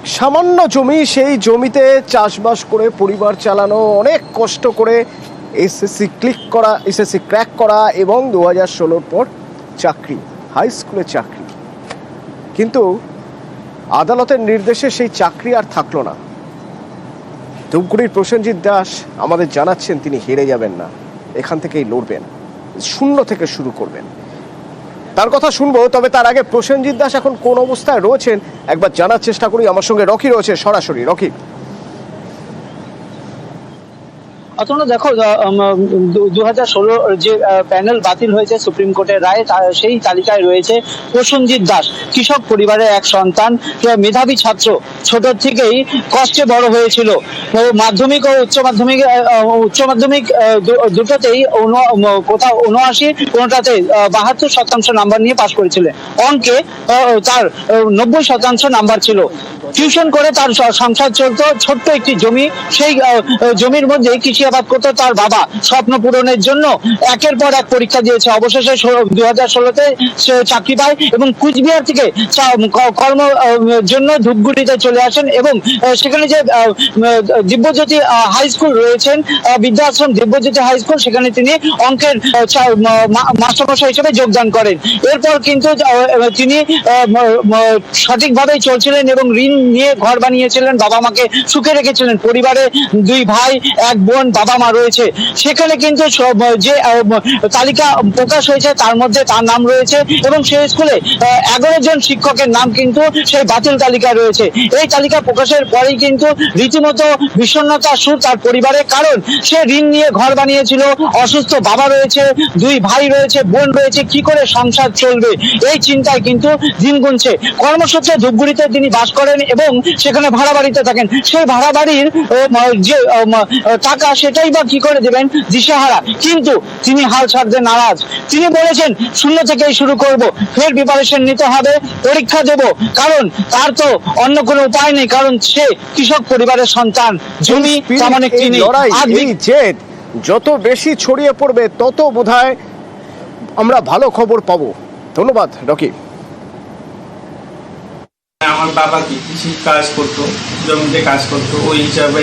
সামান্য জমি, সেই জমিতে চাষবাস করে পরিবার চালানো, অনেক কষ্ট করে এসএসসি ক্র্যাক করা এবং 2016 পর চাকরি, হাই স্কুলে চাকরি। কিন্তু আদালতের নির্দেশে সেই চাকরি আর থাকলো না। ধূপগুড়ির প্রসেনজিৎ দাস আমাদের জানাচ্ছেন তিনি হেরে যাবেন না, এখান থেকেই লড়বেন, শূন্য থেকে শুরু করবেন। তার কথা শুনবো, তবে তার আগে প্রসেনজিৎ দাস এখন কোন অবস্থায় রয়েছেন একবার জানার চেষ্টা করি। আমার সঙ্গে রকি রয়েছে সরাসরি। রকি, অতনু দেখো, 2016 যে প্যানেল বাতিল হয়েছে সুপ্রিম কোর্টের রায়, সেই তালিকায় রয়েছে প্রসেনজিৎ দাস। কৃষক পরিবারের এক সন্তান, মেধাবী ছাত্র, ছোট থেকেই কষ্টে বড় হয়েছিল। মাধ্যমিক ও উচ্চ মাধ্যমিক দুটোতেই কোথাও 79, কোনোটাতে 72% নাম্বার নিয়ে পাশ করেছিলেন। অঙ্কে তার 90% নাম্বার ছিল। টিউশন করে তার সংসার চলতো। ছোট্ট একটি জমি, সেই জমির মধ্যে কৃষি আবাদ করতো তার বাবা। স্বপ্ন পূরণের জন্য একের পর এক পরীক্ষা দিয়েছে। অবশেষে 2016-তে সে চাকরি পায় এবং কুচবিহার থেকে কর্ম জন্য ধূপগুড়িতে চলে আসেন এবং সেখানে যে দিব্যজ্যোতি হাই স্কুল রয়েছেন, বৃদ্ধাশ্রম দিব্যজ্যোতি হাই স্কুল, সেখানে তিনি অঙ্কের মাস্টারমশাই হিসেবে যোগদান করেন। এরপর কিন্তু তিনি সঠিকভাবেই চলছিলেন এবং ঋণ নিয়ে ঘর বানিয়েছিলেন, বাবা মাকে সুখে রেখেছিলেন। পরিবারে 2 ভাই 1 বোন, বাবা মা রয়েছে। সেখানে কিন্তু যে তালিকা প্রকাশ হয়েছে তার মধ্যে তার নাম রয়েছে এবং সেই স্কুলে 11 জন শিক্ষকের নাম কিন্তু সেই বাতিল তালিকায় রয়েছে। এই তালিকা প্রকাশের পরেই কিন্তু রীতিমতো বিষণ্ণতার সুর তার পরিবারে, কারণ সে ঋণ নিয়ে ঘর বানিয়েছিল, অসুস্থ বাবা রয়েছে, 2 ভাই রয়েছে, বোন রয়েছে, কি করে সংসার চলবে এই চিন্তায় কিন্তু দিন গুনছে। কর্মসূত্রে ধূপগুড়িতে তিনি বাস করেন এবং সেখানে ভাড়া বাড়িতে থাকেন। সেই ভাড়া বাড়ির যে টাকা, সেটাই বা কি করে দেবেন দিশেহারা। কিন্তু তিনি হাল ছাড়তে নারাজ। তিনি বলেছেন শূন্য থেকেই শুরু করব, ফের প্রিপারেশন নিতে হবে, পরীক্ষা দেব, কারণ তার তো অন্য কোনো উপায় নেই, কারণ সে কৃষক পরিবারের সন্তান। জমি তেমন একটি নেই। যত বেশি ছড়িয়ে পড়বে তত বোধহয় আমরা ভালো খবর পাবো। ধন্যবাদ রকি। আমার বাবা কি কৃষি কাজ করতো, জমিতে কাজ করতো, ওই হিসাবে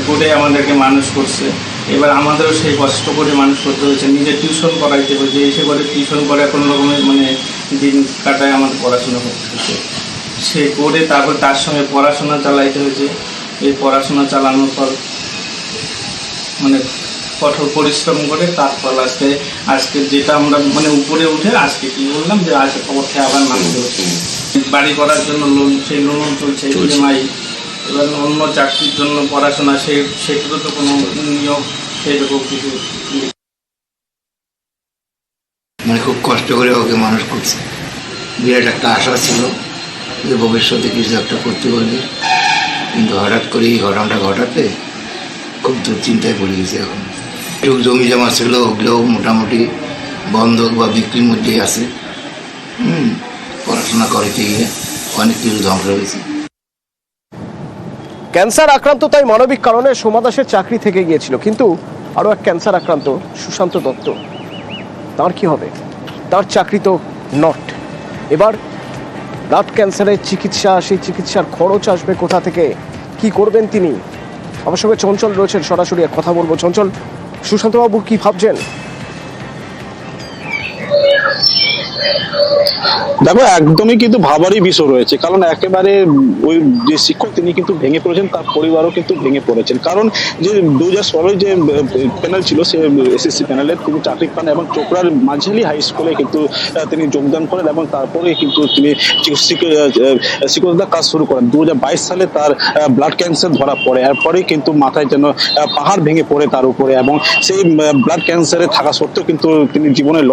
করে আমাদেরকে মানুষ করছে। এবার আমাদেরও সেই কষ্ট করে মানুষ করতে হয়েছে, নিজে টিউশন করাইতে হয়েছে, এসে করে টিউশন করে কোনো রকমের দিন কাটায় আমাদের পড়াশোনা করতে হয়েছে। সে করে তারপর তার সঙ্গে পড়াশোনা চালাইতে হয়েছে। এই পড়াশোনা চালানোর পর কঠোর পরিশ্রম করে তারপর আজকে যেটা আমরা উপরে উঠে আজকে কি বললাম যে আজকে পথে আবার নামতে হচ্ছে। বাড়ি করার জন্য লোন, সেই লোন চলছে ইএমআই। এবার অন্য চাকরির জন্য পড়াশোনা, সেগুলো তো কোনো নিয়োগ সেরকম কিছু। খুব কষ্ট করে ওকে মানুষ করছে। বিরাট একটা আশা ছিল যে ভবিষ্যতে কিছু একটা করতে পারবে, কিন্তু হঠাৎ করে এই ঘটনাটা ঘটাতে খুব দুশ্চিন্তায় পড়ে গেছে। এখন একটু জমি জমা ছিল, ওগুলোও মোটামুটি বন্ধক বা বিক্রির মধ্যেই আছে। পড়াশোনা করতে গিয়ে অনেক কিছু ধ্বংস হয়েছে। ক্যান্সার আক্রান্ত, তাই মানবিক কারণে সোমা দাসের চাকরি থেকে গিয়েছিল। কিন্তু আরো এক ক্যান্সার আক্রান্ত সুশান্ত দত্ত, তার কি হবে? তার চাকরি তো নট। এবার ব্লাড ক্যান্সারের চিকিৎসা, সেই চিকিৎসার খরচ আসবে কোথা থেকে? কি করবেন তিনি? আমার সঙ্গে চঞ্চল রয়েছেন, সরাসরি কথা বলবো। চঞ্চল, সুশান্তবাবু কি ভাবছেন? দেখো, একদমই কিন্তু ভাবারই বিষয় রয়েছে, কারণ একেবারে ওই যে শিক্ষক তিনি কিন্তু ভেঙে পড়েছেন, তার পরিবারও কিন্তু ভেঙে পড়েছেন। কারণ যে 2016 যে প্যানেল ছিল, সে এসএসসি প্যানেলের তিনি চাকরি পান এবং চোপড়ার মাঝালি হাই স্কুলে কিন্তু তিনি যোগদান করেন এবং তারপরে কিন্তু তিনি শিক্ষকতার কাজ শুরু করেন। 2022 সালে তার ব্লাড ক্যান্সার ধরা পড়ে। এরপরেই কিন্তু মাথায় যেন পাহাড় ভেঙে পড়ে তার উপরে, এবং সেই ব্লাড ক্যান্সারে থাকা সত্ত্বেও কিন্তু তিনি জীবনের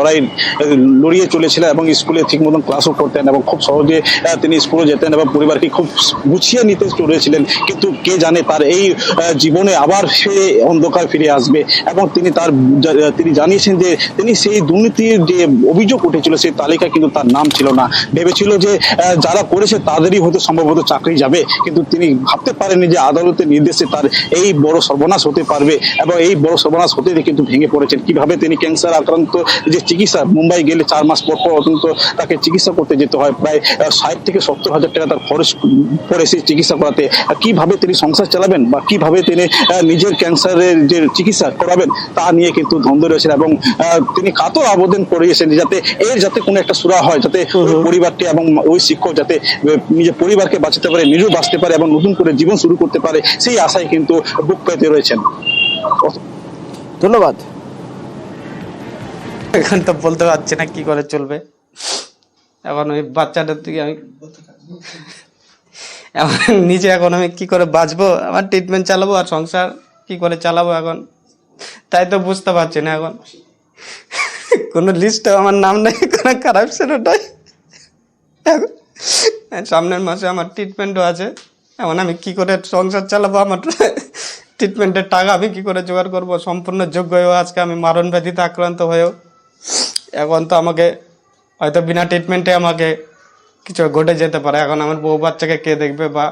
লড়িয়ে চলেছিলেন এবং স্কুলে ঠিক মতন ক্লাসও করতেন এবং খুব সহজে তিনি স্কুলে যেতেন এবং পরিবারকে খুব গুছিয়ে নিতে চলেছিলেন। কিন্তু কে জানে তার এই জীবনে আবার সে অন্ধকার ফিরে আসবে। এবং তিনি জানিয়েছেন যে তিনি সেই দুর্নীতির যে অভিযোগ উঠেছিল সেই তালিকায় কিন্তু তার নাম ছিল না। ভেবেছিল যে যারা করেছে তাদেরই হয়তো সম্ভবত চাকরি যাবে, কিন্তু তিনি ভাবতে পারেননি যে আদালতের নির্দেশে তার এই বড় সর্বনাশ হতে পারবে এবং এই বড় সর্বনাশ হতে কিন্তু ভেঙে পড়েছেন। কিভাবে তিনি ক্যান্সার আক্রান্ত যে চিকিৎসা, মুম্বাই গেলে 4 মাস পর অত্যন্ত তাকে চিকিৎসা করতে যেতে হয়, প্রায় 60 থেকে 70 হাজার টাকা তার খরচ পড়ে সেই চিকিৎসা করাতে। কিভাবে তিনি সংসার চালাবেন বা কিভাবে তিনি নিজের ক্যান্সারের যে চিকিৎসা করাবেন তা নিয়ে কিন্তু দ্বন্দ্ব রয়েছেন, এবং তিনি কাতর আবেদন করিয়েছেন যাতে কোনো একটা সুরা হয়, যাতে পরিবারটি এবং ওই শিক্ষক যাতে নিজের পরিবারকে বাঁচাতে পারে, নিজেও বাঁচতে পারে এবং নতুন করে জীবন শুরু করতে পারে, সেই আশায় কিন্তু বুক পেতে রয়েছেন। ধন্যবাদ। এখন তো বলতে পারছি না কি করে চলবে, এখন ওই বাচ্চাটার দিকে আমি এখন নিজে এখন আমি কি করে বাঁচবো, আমার ট্রিটমেন্ট চালাবো আর সংসার কি করে চালাবো এখন তাই তো বুঝতে পারছি না। এখন কোনো লিস্টে আমার নাম নেই, কোনো কারাপশন ওটাই। সামনের মাসে আমার ট্রিটমেন্টও আছে, এখন আমি কি করে সংসার চালাবো, আমার ট্রিটমেন্টের টাকা আমি কি করে জোগাড় করবো। সম্পূর্ণ যোগ্য হয়েও আজকে আমি মারণ ব্যাধিতে আক্রান্ত হয়েও এখন তো আমাকে হয়তো বিনা ট্রিটমেন্টে আমাকে কিছু ঘটে যেতে পারে। এখন আমার বউ বাচ্চাকে কে দেখবে, বা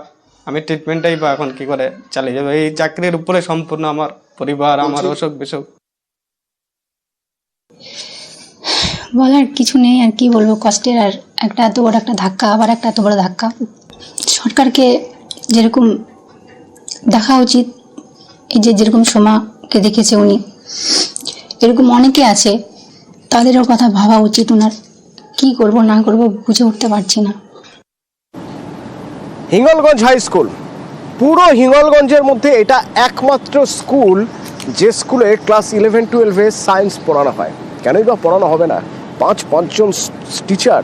আমি ট্রিটমেন্টটাই বা এখন কি করে চালিয়ে যাবো। এই চাকরির উপরে সম্পূর্ণ আমার পরিবার, আমার অসুখ বিসুখ। বলার কিছু নেই, আর কি বলবো, কষ্টের। আর একটা এত বড় একটা ধাক্কা, আবার একটা এত বড় ধাক্কা। সরকারকে যেরকম দেখা উচিত, এই যে যেরকম সোমাকে দেখেছে উনি, এরকম অনেকে আছে, তাদেরও কথা ভাবা উচিত ওনার। কি করব না করব বুঝে উঠতে পারছি না। হিঙ্গলগঞ্জ হাই স্কুল, পুরো হিঙ্গলগঞ্জের মধ্যে এটা একমাত্র স্কুল যে স্কুলে ক্লাস 11-12 সায়েন্স পড়ানো হয়। কেনই বা পড়ানো হবে না? পাঁচজন টিচার,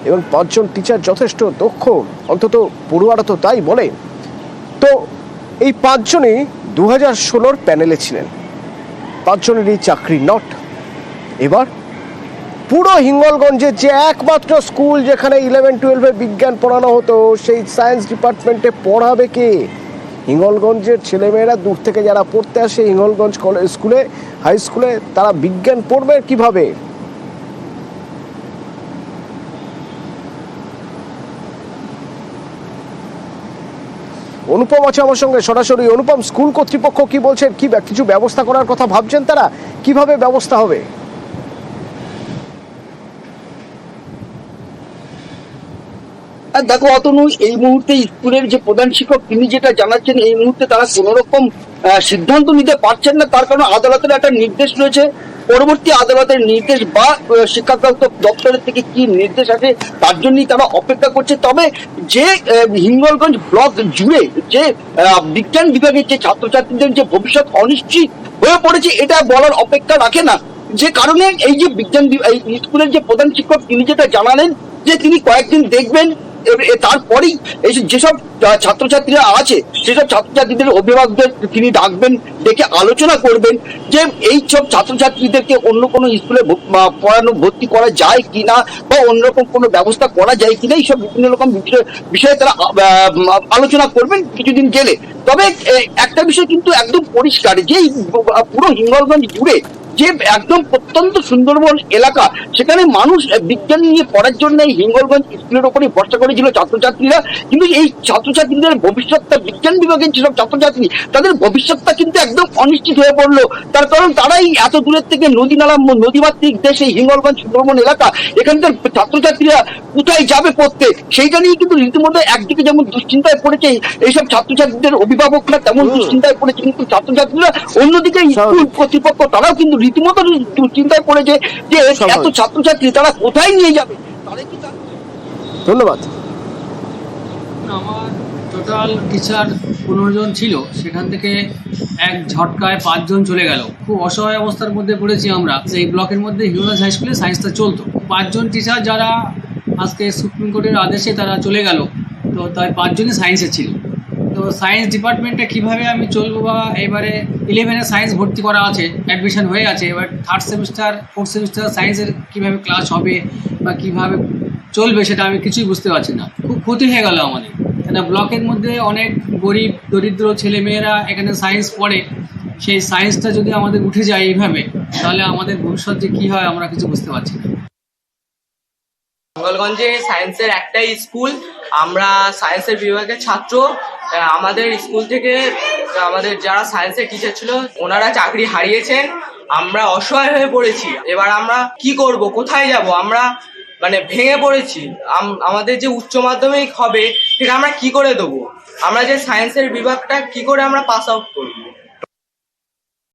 এবং 5জন টিচার যথেষ্ট দক্ষ, অন্তত পড়ুয়ারা তো তাই বলে। তো এই 5জনই 2016 প্যানেলে ছিলেন, 5জনেরই চাকরি নট। এবার পুরো হিঙ্গলগঞ্জের যে একমাত্র স্কুল যেখানে 11-12 বিজ্ঞান পড়ানো হতো, সেই সায়েন্স ডিপার্টমেন্টে পড়াবে কে? হিঙ্গলগঞ্জের ছেলেমেয়েরা দূর থেকে যারা পড়তে আসে হিঙ্গলগঞ্জ স্কুলে, হাই স্কুলে, তারা বিজ্ঞান পড়বে কিভাবে? অনুপম আছে আমার সঙ্গে সরাসরি। অনুপম, স্কুল কর্তৃপক্ষ কি বলছেন, কি কিছু ব্যবস্থা করার কথা ভাবছেন তারা? কিভাবে ব্যবস্থা হবে? দেখো অতনু, এই মুহূর্তে স্কুলের যে প্রধান শিক্ষক তিনি যেটা জানাচ্ছেন, এই মুহূর্তে তারা কোনো রকম সিদ্ধান্ত নিতে পারছেন না। তার কারণ আদালতের একটা নির্দেশ রয়েছে, পরবর্তী আদালতের নির্দেশ বা শিক্ষা দপ্তরের থেকে কি নির্দেশ আছে তার জন্যই তারা অপেক্ষা করছে। তবে যে হিঙ্গলগঞ্জ ব্লক জুড়ে যে বিজ্ঞান বিভাগের যে ছাত্রছাত্রীদের যে ভবিষ্যৎ অনিশ্চিত হয়ে পড়েছে, এটা বলার অপেক্ষা রাখে না। যে কারণে এই যে বিজ্ঞান স্কুলের যে প্রধান শিক্ষক তিনি যেটা জানালেন যে তিনি কয়েকদিন দেখবেন, তারপরেই এই যেসব ছাত্রছাত্রীরা আছে সেসব ছাত্রছাত্রীদের অভিভাবকদের তিনি ডাকবেন, ডেকে আলোচনা করবেন যে এই সব ছাত্রছাত্রীদেরকে অন্য কোনো স্কুলে ভর্তি করা যায় কিনা, বা অন্যরকম কোনো ব্যবস্থা করা যায় কিনা, এইসব বিভিন্ন রকম বিষয়ে তারা আলোচনা করবেন কিছুদিন গেলে। তবে একটা বিষয় কিন্তু একদম পরিষ্কার, যে পুরো হিঙ্গলগঞ্জ জুড়ে যে একদম প্রত্যন্ত সুন্দরবন এলাকা, সেখানে মানুষ বিজ্ঞান নিয়ে পড়ার জন্য এই হিঙ্গলগঞ্জ স্কুলের ওপরে ভরসা করেছিল ছাত্রছাত্রীরা। কিন্তু এই ছাত্রছাত্রীদের ভবিষ্যৎটা, বিজ্ঞান বিভাগের যেসব ছাত্রছাত্রী, তাদের ভবিষ্যৎটা কিন্তু একদম অনিশ্চিত হয়ে পড়লো। তার কারণ তারাই এত দূরের থেকে নদী নালা, নদীমাতৃক দেশ এই হিঙ্গলগঞ্জ সুন্দরবন এলাকা, এখানকার ছাত্রছাত্রীরা কোথায় যাবে পড়তে, সেইটা নিয়ে কিন্তু রীতিমতো একদিকে যেমন দুশ্চিন্তায় পড়েছে এইসব ছাত্রছাত্রীদের অভিভাবকরা, তেমন দুশ্চিন্তায় পড়েছে কিন্তু ছাত্রছাত্রীরা। অন্যদিকে স্কুল কর্তৃপক্ষ তারাও কিন্তু রীতিমতো চিন্তায় পড়েছে যে এত ছাত্রছাত্রী তারা কোথায় নিয়ে যাবে। ধন্যবাদ। আমার টোটাল টিচার 15 জন ছিল, সেখান থেকে এক ঝটকায় 5 জন চলে গেল। খুব অসহায় অবস্থার মধ্যে পড়েছি আমরা। এই ব্লকের মধ্যে হিঙ্গলগঞ্জ হাই স্কুলে সায়েন্সটা চলতো। 5 জন টিচার যারা আজকে সুপ্রিম কোর্টের আদেশে তারা চলে গেল, তো তাই 5 জনই সায়েন্সে ছিল। তো সায়েন্স ডিপার্টমেন্টে কীভাবে আমি চলবো, বা এবারে 11-এ সায়েন্স ভর্তি করা আছে, অ্যাডমিশন হয়ে আছে, এবার 3rd সেমিস্টার 4th সেমিস্টার সায়েন্সের কীভাবে ক্লাস হবে বা কীভাবে চলবে সেটা আমি কিছুই বুঝতে পারছি না। খুব ক্ষতি হয়ে গেল আমাদের। কেন ব্লকের মধ্যে অনেক গরিব দরিদ্র ছেলেমেয়েরা এখানে সায়েন্স পড়ে, সেই সায়েন্সটা যদি আমাদের উঠে যায় এইভাবে, তাহলে আমাদের ভবিষ্যৎ যে কী হয় আমরা কিছু বুঝতে পারছি না। হিঙ্গলগঞ্জে সায়েন্সের একটাই স্কুল, আমরা সায়েন্সের বিভাগের ছাত্র। আমাদের স্কুল থেকে আমাদের যারা সায়েন্সের টিচার ছিল ওনারা চাকরি হারিয়েছেন, আমরা অসহায় হয়ে পড়েছি। এবার আমরা কি করব, কোথায় যাব? আমরা মানে ভেঙে পড়েছি। আমাদের যে উচ্চ মাধ্যমিক হবে সেটা আমরা কি করে দেবো? আমরা যে সায়েন্সের বিভাগটা কি করে আমরা পাস আউট করবো?